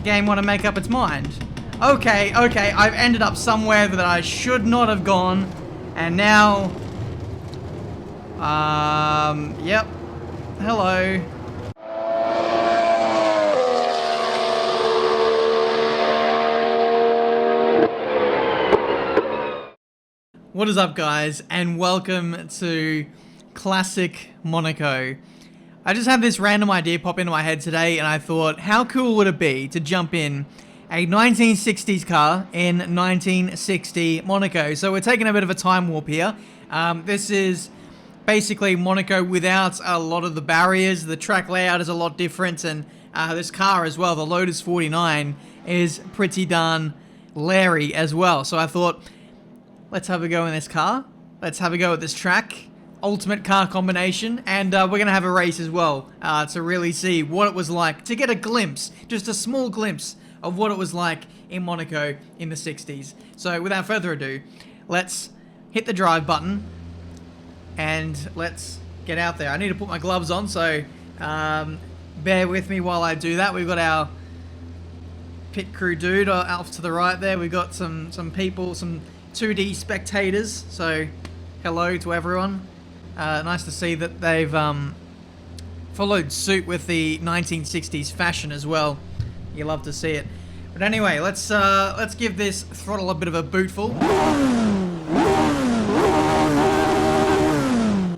game want to make up its mind? Okay, I've ended up somewhere that I should not have gone. And now... yep. Hello. What is up, guys, and welcome to Classic Monaco. I just had this random idea pop into my head today, and I thought, how cool would it be to jump in a 1960s car in 1960 Monaco? So we're taking a bit of a time warp here. This is basically Monaco without a lot of the barriers. The track layout is a lot different, and this car as well, the Lotus 49, is pretty darn Larry as well. So I thought, let's have a go in this car. Let's have a go at this track. Ultimate car combination. And we're going to have a race as well to really see what it was like. To get a glimpse, just a small glimpse of what it was like in Monaco in the 60s. So without further ado, let's hit the drive button. And let's get out there. I need to put my gloves on, so bear with me while I do that. We've got our pit crew dude off to the right there. We've got some people, some 2D spectators, so hello to everyone. Nice to see that they've followed suit with the 1960s fashion as well. You love to see it. But anyway, let's give this throttle a bit of a bootful.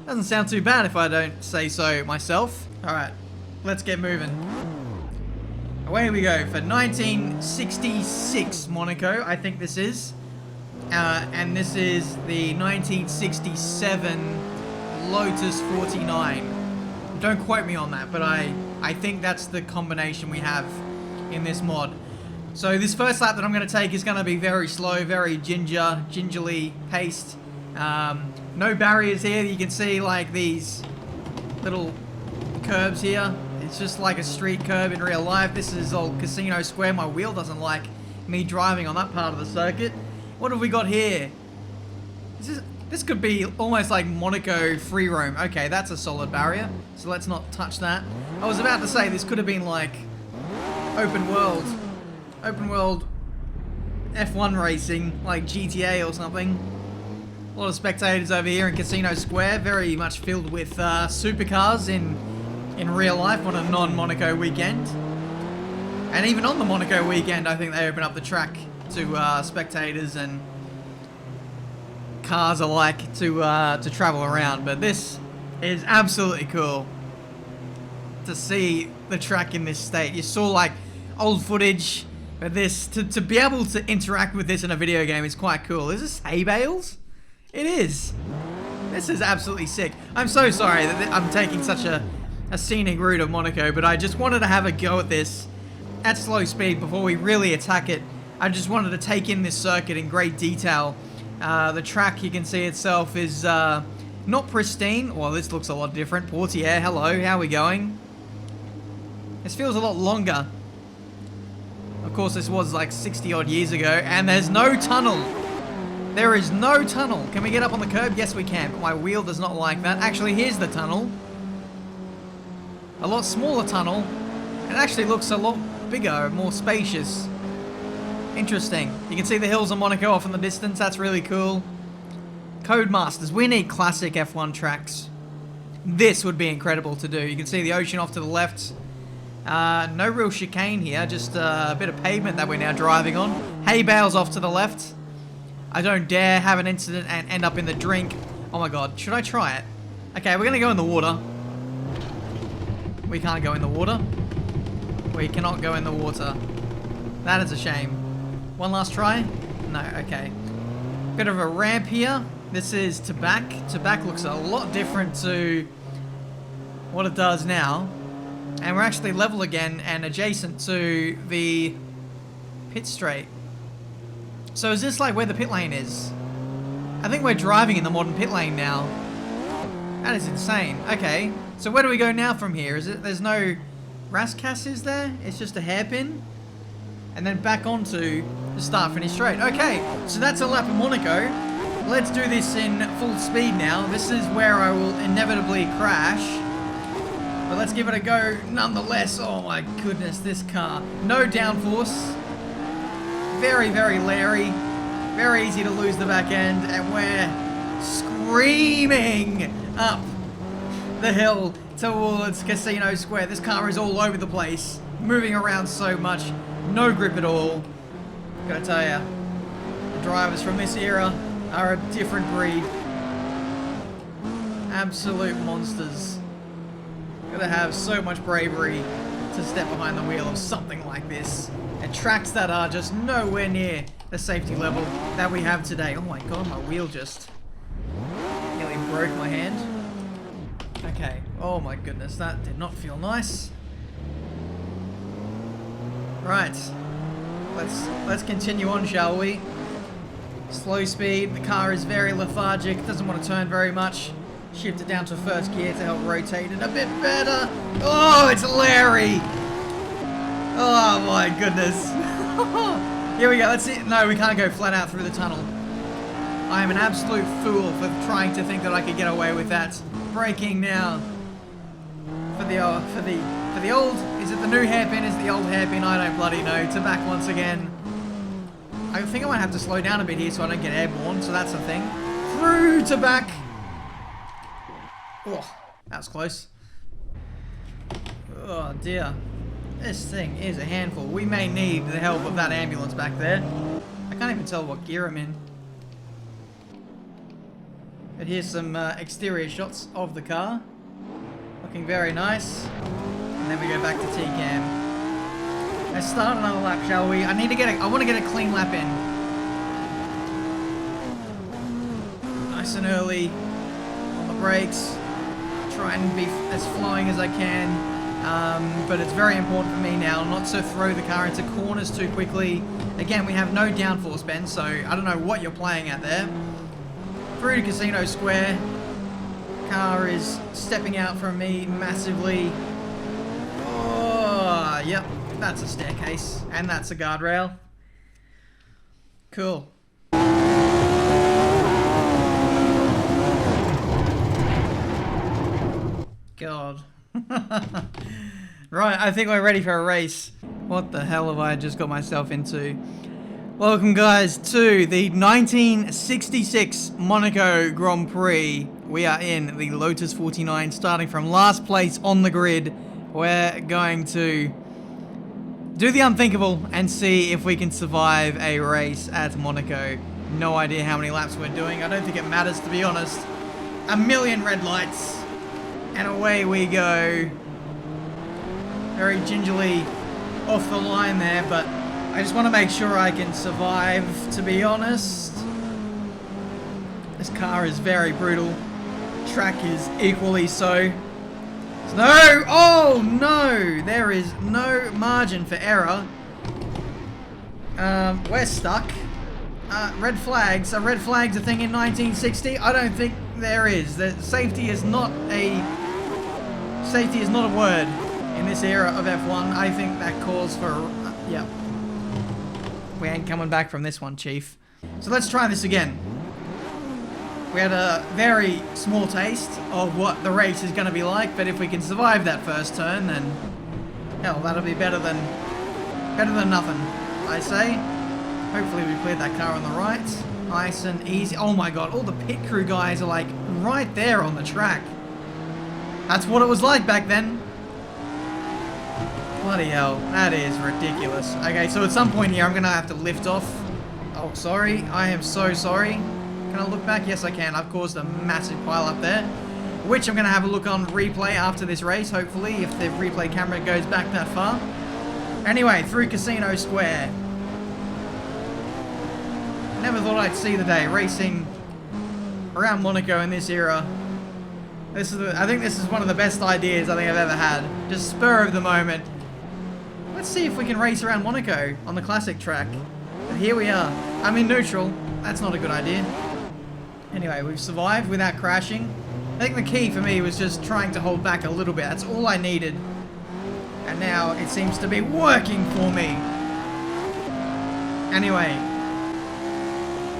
Doesn't sound too bad if I don't say so myself. Alright, let's get moving. Away we go for 1966 Monaco, I think this is. And this is the 1967 Lotus 49. Don't quote me on that, but I think that's the combination we have in this mod. So this first lap that I'm going to take is going to be very slow, very gingerly paced. No barriers here. You can see like these little curbs here. It's just like a street curb in real life. This is old Casino Square. My wheel doesn't like me driving on that part of the circuit. What have we got here? This could be almost like Monaco free roam. Okay, that's a solid barrier, so let's not touch that. I was about to say this could have been like open world F1 racing, like GTA or something. A lot of spectators over here in Casino Square, very much filled with supercars in real life on a non-Monaco weekend. And even on the Monaco weekend, I think they open up the track to spectators and cars alike to travel around. But this is absolutely cool to see the track in this state. You saw like old footage, but this to be able to interact with this in a video game is quite cool. Is this hay bales? It is. This is absolutely sick. I'm so sorry that I'm taking such a scenic route of Monaco, but I just wanted to have a go at this at slow speed before we really attack it. I just wanted to take in this circuit in great detail. The track, you can see itself, is not pristine. Well, this looks a lot different. Portier, hello, how are we going? This feels a lot longer. Of course, this was like 60 odd years ago, and there's no tunnel. There is no tunnel. Can we get up on the curb? Yes, we can, but my wheel does not like that. Actually, here's the tunnel. A lot smaller tunnel. It actually looks a lot bigger, more spacious. Interesting. You can see the hills of Monaco off in the distance. That's really cool. Codemasters. We need classic F1 tracks. This would be incredible to do. You can see the ocean off to the left. No real chicane here. Just a bit of pavement that we're now driving on. Hay bales off to the left. I don't dare have an incident and end up in the drink. Oh my god. Should I try it? Okay, we're going to go in the water. We can't go in the water. We cannot go in the water. That is a shame. One last try? No, okay. Bit of a ramp here. This is Tabac. Tabac looks a lot different to what it does now. And we're actually level again and adjacent to the pit straight. So is this like where the pit lane is? I think we're driving in the modern pit lane now. That is insane. Okay, so where do we go now from here? Is it? There's no Rascasse, is there? It's just a hairpin? And then back onto the start finish straight. Okay, so that's a lap of Monaco. Let's do this in full speed now. This is where I will inevitably crash. But let's give it a go nonetheless. Oh my goodness, this car. No downforce. Very, very leery. Very easy to lose the back end. And we're screaming up the hill towards Casino Square. This car is all over the place. Moving around so much. No grip at all. Gotta tell ya, the drivers from this era are a different breed. Absolute monsters. Gotta have so much bravery to step behind the wheel of something like this. And tracks that are just nowhere near the safety level that we have today. Oh my god, my wheel just nearly broke my hand. Okay, oh my goodness, that did not feel nice. Right, let's continue on, shall we? Slow speed, the car is very lethargic, doesn't want to turn very much. Shift it down to first gear to help rotate it a bit better. Oh, it's Larry! Oh my goodness. Here we go, let's see. No, we can't go flat out through the tunnel. I am an absolute fool for trying to think that I could get away with that. Braking now. For the old, is it the new hairpin? Is it the old hairpin? I don't bloody know. To back once again. I think I might have to slow down a bit here so I don't get airborne, so that's the thing. Through to back. Oh, that was close. Oh dear. This thing is a handful. We may need the help of that ambulance back there. I can't even tell what gear I'm in. But here's some exterior shots of the car. Looking very nice. And then we go back to T-cam. Let's start another lap, shall we? I want to get a clean lap in. Nice and early on the brakes. Try and be as flowing as I can. But it's very important for me now not to throw the car into corners too quickly. Again, we have no downforce, Ben, so I don't know what you're playing at there. Through to Casino Square. Car is stepping out from me massively. Oh, yep, that's a staircase. And that's a guardrail. Cool. God. Right, I think we're ready for a race. What the hell have I just got myself into? Welcome guys to the 1966 Monaco Grand Prix. We are in the Lotus 49, starting from last place on the grid. We're going to do the unthinkable and see if we can survive a race at Monaco. No idea how many laps we're doing. I don't think it matters, to be honest. A million red lights. And away we go. Very gingerly off the line there, but I just want to make sure I can survive, to be honest. This car is very brutal. Track is equally so. No! Oh no! There is no margin for error. We're stuck. Red flags. Are red flags a thing in 1960? I don't think there is. Safety is not a word in this era of F1. I think that calls for... yeah. We ain't coming back from this one, Chief. So let's try this again. We had a very small taste of what the race is going to be like, but if we can survive that first turn, then hell, that'll be better than nothing, I say. Hopefully we cleared that car on the right. Nice and easy. Oh my god, all the pit crew guys are like right there on the track. That's what it was like back then. Bloody hell, that is ridiculous. Okay, so at some point here I'm going to have to lift off. Oh, sorry. I am so sorry. Can I look back? Yes, I can. I've caused a massive pile up there, which I'm going to have a look on replay after this race, hopefully, if the replay camera goes back that far. Anyway, through Casino Square. Never thought I'd see the day racing around Monaco in this era. I think this is one of the best ideas I think I've ever had. Just spur of the moment. Let's see if we can race around Monaco on the classic track. But here we are. I'm in neutral. That's not a good idea. Anyway, we've survived without crashing. I think the key for me was just trying to hold back a little bit. That's all I needed. And now it seems to be working for me. Anyway.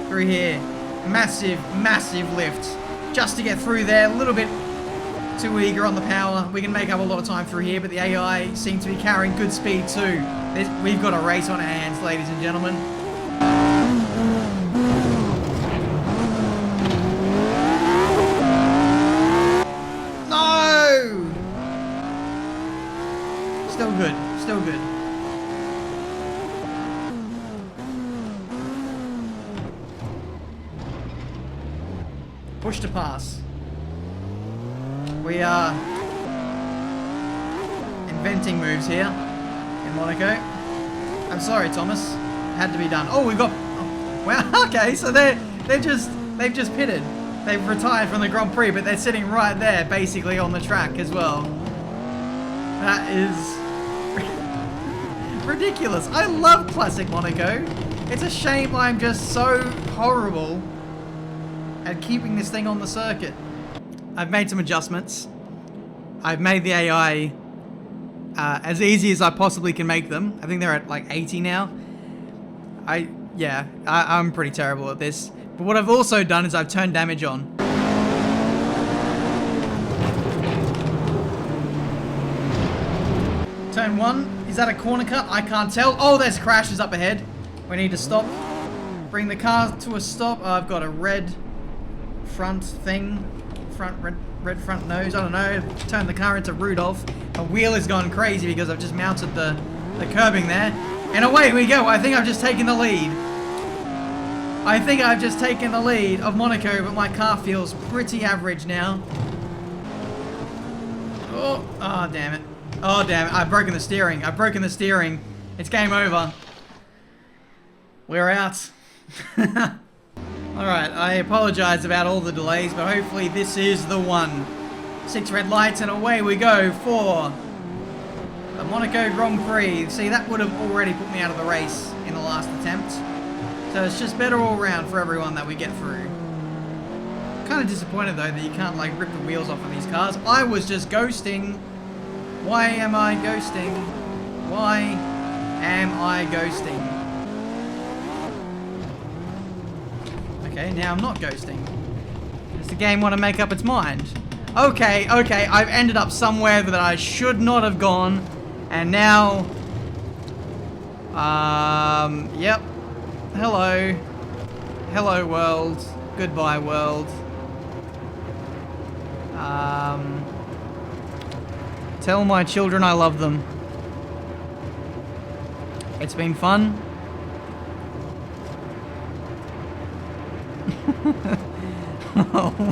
Through here. Massive, massive lift. Just to get through there. A little bit too eager on the power. We can make up a lot of time through here, but the AI seem to be carrying good speed too. We've got a race on our hands, ladies and gentlemen. No! Still good, still good. Push to pass. We are inventing moves here in Monaco. I'm sorry, Thomas. Had to be done. Oh, we've got. Oh, well, okay. So they've just pitted. They've retired from the Grand Prix, but they're sitting right there, basically on the track as well. That is ridiculous. I love classic Monaco. It's a shame I'm just so horrible at keeping this thing on the circuit. I've made some adjustments. I've made the AI as easy as I possibly can make them. I think they're at like 80 now. I'm pretty terrible at this. But what I've also done is I've turned damage on. Turn 1. Is that a corner cut? I can't tell. Oh, there's crashes up ahead. We need to stop. Bring the car to a stop. Oh, I've got a red front thing. Red front nose. I don't know. Turn the car into Rudolph. My wheel has gone crazy because I've just mounted the curbing there. And away we go. I think I've just taken the lead. I think I've just taken the lead of Monaco, but my car feels pretty average now. Oh, damn it. Oh, damn it. I've broken the steering. I've broken the steering. It's game over. We're out. Alright, I apologize about all the delays, but hopefully this is the one. 6 red lights and away we go for the Monaco Grand Prix. See, that would have already put me out of the race in the last attempt. So it's just better all around for everyone that we get through. Kind of disappointed though that you can't like rip the wheels off of these cars. I was just ghosting. Why am I ghosting? Why am I ghosting? Okay, now I'm not ghosting. Does the game want to make up its mind? Okay, I've ended up somewhere that I should not have gone. And now... yep. Hello. Hello, world. Goodbye, world. Tell my children I love them. It's been fun.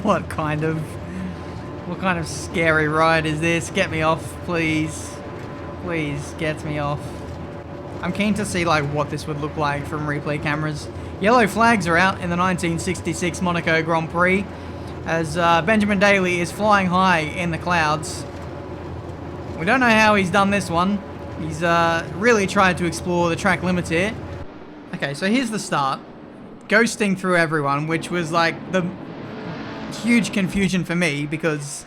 What kind of scary ride is this? Get me off, please. Please, get me off. I'm keen to see like what this would look like from replay cameras. Yellow flags are out in the 1966 Monaco Grand Prix as Benjamin Daly is flying high in the clouds. We don't know how he's done this one. He's really tried to explore the track limits here. Okay, so here's the start. Ghosting through everyone, which was like the huge confusion for me because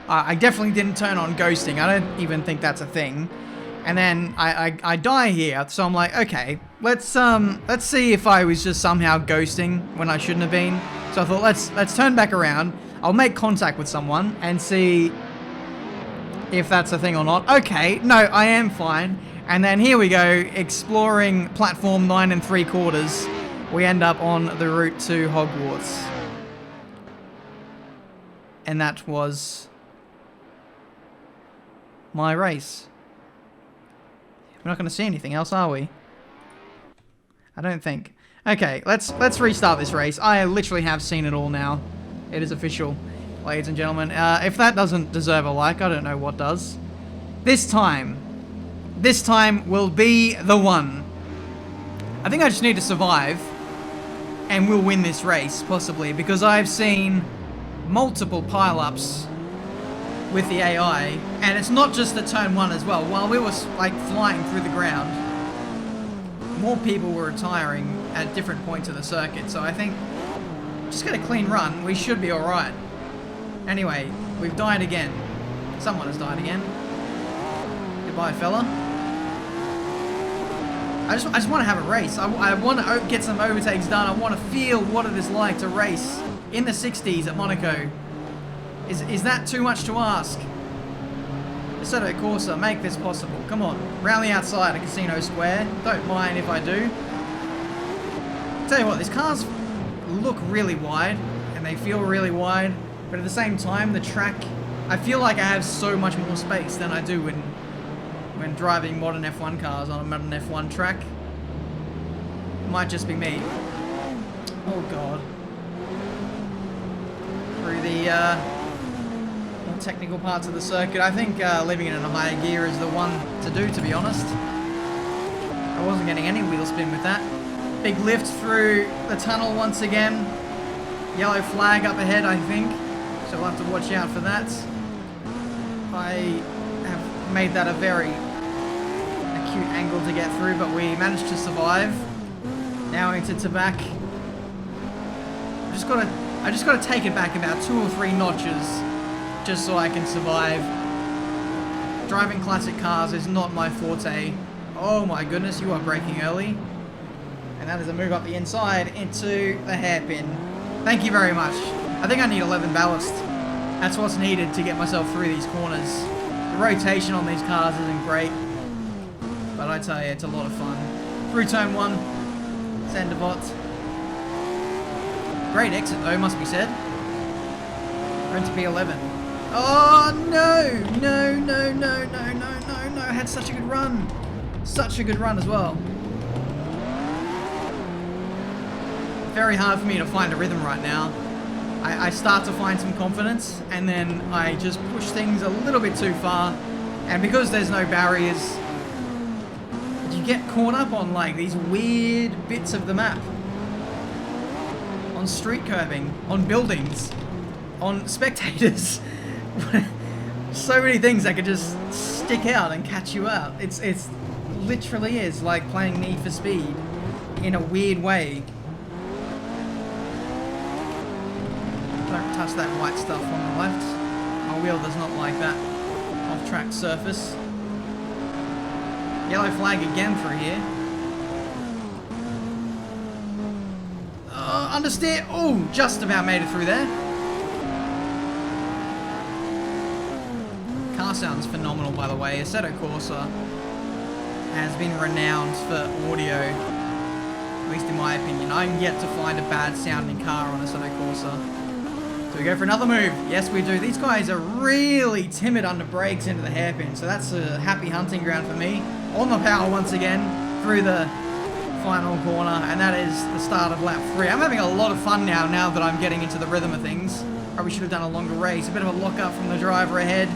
I definitely didn't turn on ghosting. I don't even think that's a thing. And then I die here, so I'm like, okay, let's see if I was just somehow ghosting when I shouldn't have been. So I thought let's turn back around. I'll make contact with someone and see if that's a thing or not. Okay, no, I am fine. And then here we go, exploring platform 9 3/4. We end up on the route to Hogwarts. And that was my race. We're not going to see anything else, are we? I don't think. Okay, let's restart this race. I literally have seen it all now. It is official, ladies and gentlemen. If that doesn't deserve a like, I don't know what does. This time will be the one. I think I just need to survive, and we'll win this race, possibly, because I've seen multiple pile-ups with the AI, and it's not just the turn 1 as well. While we were like flying through the ground, more people were retiring at different points of the circuit, so I think just get a clean run, we should be alright. Anyway, we've died again. Someone has died again. Goodbye, fella. I just want to have a race. I want to get some overtakes done. I want to feel what it is like to race in the 60s at Monaco. Is that too much to ask? Assetto Corsa, make this possible. Come on, round the outside of Casino Square. Don't mind if I do. Tell you what, these cars look really wide, and they feel really wide, but at the same time, the track, I feel like I have so much more space than I do when driving modern F1 cars on a modern F1 track. It might just be me. Oh god. Through the more technical parts of the circuit. I think leaving it in a higher gear is the one to do, to be honest. I wasn't getting any wheel spin with that. Big lift through the tunnel once again. Yellow flag up ahead, I think. So we'll have to watch out for that. I have made that a very acute angle to get through, but we managed to survive. Now into Tabac. I just gotta take it back about 2 or 3 notches just so I can survive. Driving classic cars is not my forte. Oh my goodness, you are braking early. And that is a move up the inside into the hairpin. Thank you very much. I think I need 11 ballast. That's what's needed to get myself through these corners. The rotation on these cars isn't great, but I tell you, it's a lot of fun. Through turn 1, Sandevot. Great exit though, must be said. We're into P11. Oh no! No, no, no, no, no, no, no. I had such a good run. Such a good run as well. Very hard for me to find a rhythm right now. I start to find some confidence, and then I just push things a little bit too far. And because there's no barriers, you get caught up on like these weird bits of the map. On street curbing, on buildings, on spectators. So many things that could just stick out and catch you out. It's literally is like playing Need for Speed in a weird way. Don't touch that white stuff on the left. My wheel does not like that off-track surface. Yellow flag again through here. Understeer. Oh, just about made it through there. Car sounds phenomenal, by the way. Assetto Corsa has been renowned for audio, at least in my opinion. I'm yet to find a bad sounding car on Assetto Corsa. So we go for another move. Yes, we do. These guys are really timid under brakes into the hairpin, so that's a happy hunting ground for me. On the power once again through the final corner, and that is the start of lap 3. I'm having a lot of fun now that I'm getting into the rhythm of things. Probably should have done a longer race. A bit of a lock up from the driver ahead.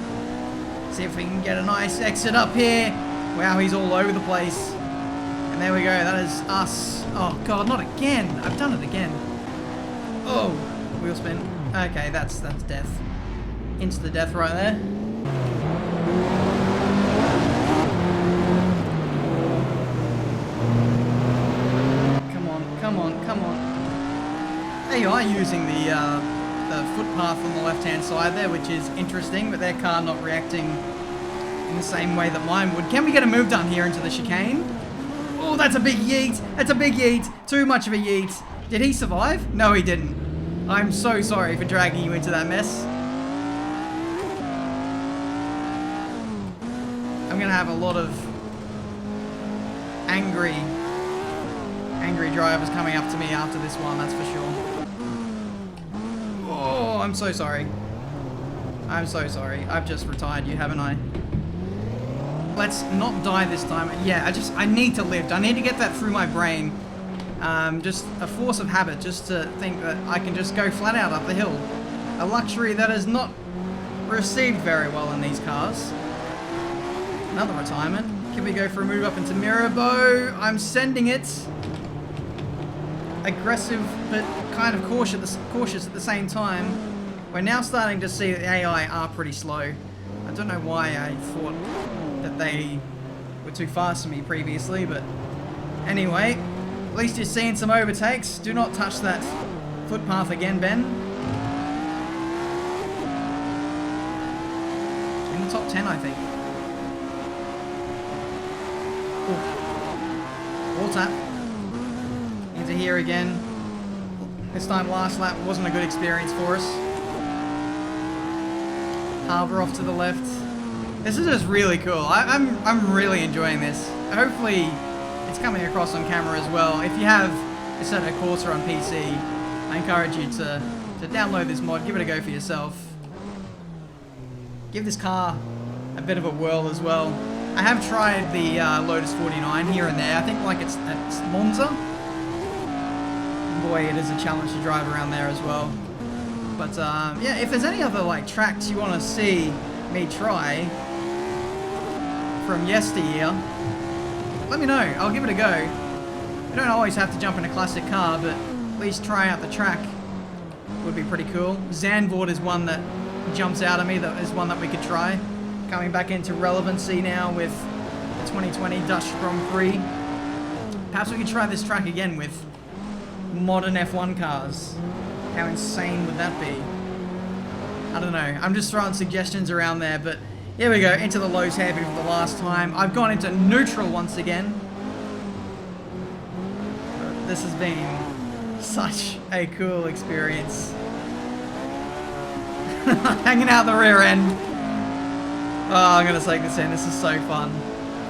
See if we can get a nice exit up here. Wow, he's all over the place. And there we go. That is us. Oh god, not again. I've done it again. Oh, wheel spin. Okay, that's death. Into the death right there. Come on. They are using the footpath on the left-hand side there, which is interesting, but their car not reacting in the same way that mine would. Can we get a move done here into the chicane? Oh, that's a big yeet. That's a big yeet. Too much of a yeet. Did he survive? No, he didn't. I'm so sorry for dragging you into that mess. I'm gonna have a lot of angry drivers coming up to me after this one, that's for sure. Oh, I'm so sorry. I'm so sorry. I've just retired you, haven't I? Let's not die this time. Yeah, I need to lift. I need to get that through my brain. Just a force of habit, just to think that I can just go flat out up the hill. A luxury that is not received very well in these cars. Another retirement. Can we go for a move up into Mirabeau? I'm sending it. Aggressive, but kind of cautious at the same time. We're now starting to see that the AI are pretty slow. I don't know why I thought that they were too fast for me previously, but anyway, at least you're seeing some overtakes. Do not touch that footpath again, Ben. In the top 10, I think. Ooh. Wall tap. Into here again. This time last lap wasn't a good experience for us. harbour off to the left. This is just really cool. I'm really enjoying this. Hopefully it's coming across on camera as well. If you have Assetto Corsa on PC, I encourage you to download this mod, give it a go for yourself. Give this car a bit of a whirl as well. I have tried the Lotus 49 here and there. I think like it's Monza. Boy, it is a challenge to drive around there as well. But yeah, if there's any other like tracks you want to see me try from yesteryear, let me know. I'll give it a go. You don't always have to jump in a classic car, but at least try out the track would be pretty cool. Zandvoort is one that jumps out at me, that is one that we could try. Coming back into relevancy now with the 2020 Dutch Grand Prix. Perhaps we could try this track again with modern F1 cars. How insane would that be? I don't know. I'm just throwing suggestions around there, but here we go, into the lows hairpin for the last time. I've gone into neutral once again. This has been such a cool experience. Hanging out the rear end. Oh, I'm gonna take this in. This is so fun.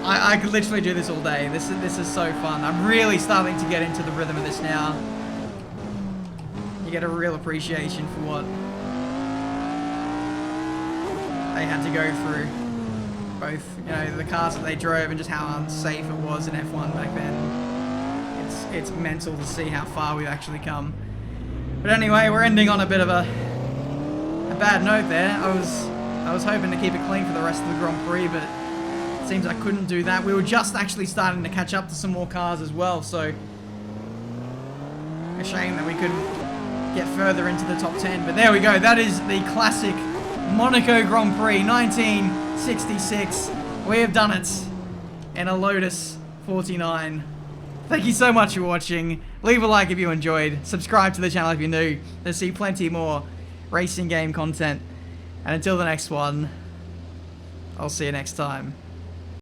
I could literally do this all day. This is so fun. I'm really starting to get into the rhythm of this now. You get a real appreciation for what they had to go through. Both, you know, the cars that they drove and just how unsafe it was in F1 back then. It's mental to see how far we've actually come. But anyway, we're ending on a bit of a bad note there. I was hoping to keep it clean for the rest of the Grand Prix, but it seems I couldn't do that. We were just actually starting to catch up to some more cars as well, so a shame that we couldn't get further into the top 10. But there we go. That is the classic Monaco Grand Prix 1966. We have done it in a Lotus 49. Thank you so much for watching. Leave a like if you enjoyed. Subscribe to the channel if you're new to see plenty more racing game content. And until the next one, I'll see you next time.